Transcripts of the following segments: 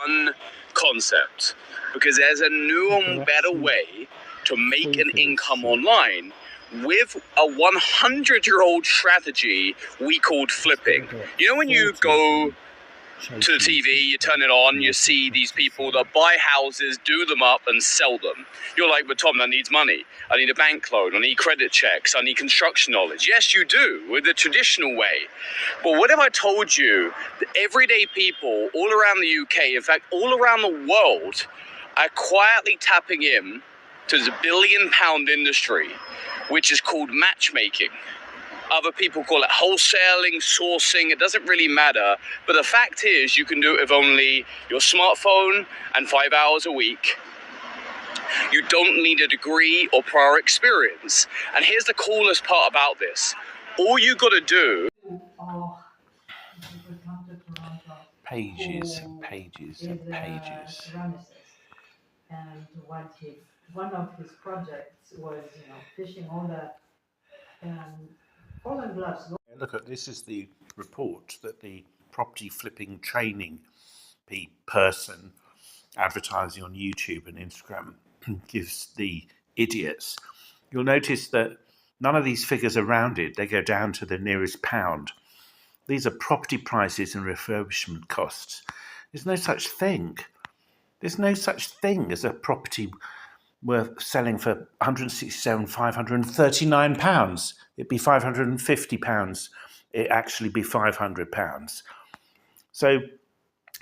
one concept, because there's a new and better way to make an income online with a 100-year-old strategy we called flipping. You know, when you go to the TV, you turn it on, you see these people that buy houses, do them up, and sell them. You're like, but Tom, that needs money. I need a bank loan, I need credit checks, I need construction knowledge. Yes, you do, with the traditional way. But what if I told you that everyday people all around the UK, in fact, all around the world, are quietly tapping in to the billion-pound industry, which is called matchmaking? Other people call it wholesaling, sourcing, it doesn't really matter. But the fact is, you can do it with only your smartphone and 5 hours a week. You don't need a degree or prior experience. And here's the coolest part about this. All you gotta do... Pages and pages and pages. And one of his projects was, fishing all the Holland gloves. Look at this is the report that the property flipping training person advertising on YouTube and Instagram gives the idiots. You'll notice that none of these figures are rounded. They go down to the nearest pound. These are property prices and refurbishment costs. There's no such thing. There's no such thing as a property worth selling for £167,539. It'd be £550. It'd actually be £500. So,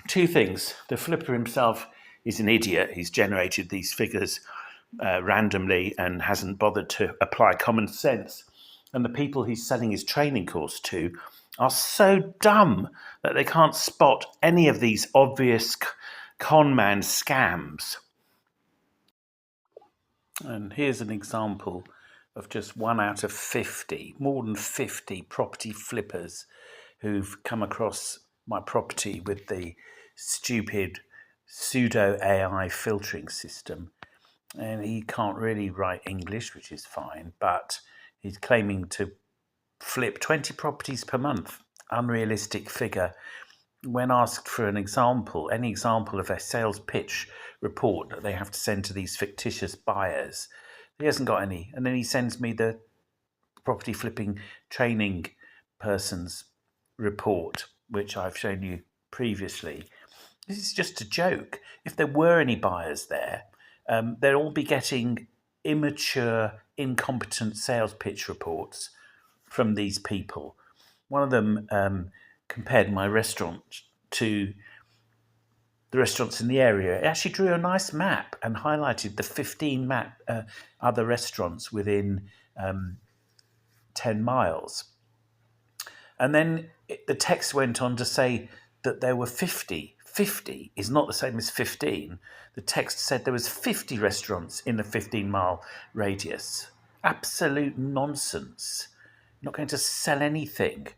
two things. The flipper himself is an idiot. He's generated these figures randomly and hasn't bothered to apply common sense. And the people he's selling his training course to are so dumb that they can't spot any of these obvious con man scams. And here's an example of just 1 out of 50, more than 50 property flippers who've come across my property with the stupid pseudo AI filtering system. And he can't really write English, which is fine, but he's claiming to flip 20 properties per month. Unrealistic figure. When asked for an example, any example of a sales pitch report that they have to send to these fictitious buyers, he hasn't got any. And then he sends me the property flipping training person's report, which I've shown you previously. This is just a joke. If there were any buyers there, they'd all be getting immature, incompetent sales pitch reports from these people. One of them compared my restaurant to the restaurants in the area. It actually drew a nice map and highlighted the 15 other restaurants within 10 miles. And then the text went on to say that there were 50. 50 is not the same as 15. The text said there was 50 restaurants in a 15-mile radius. Absolute nonsense. You're not going to sell anything.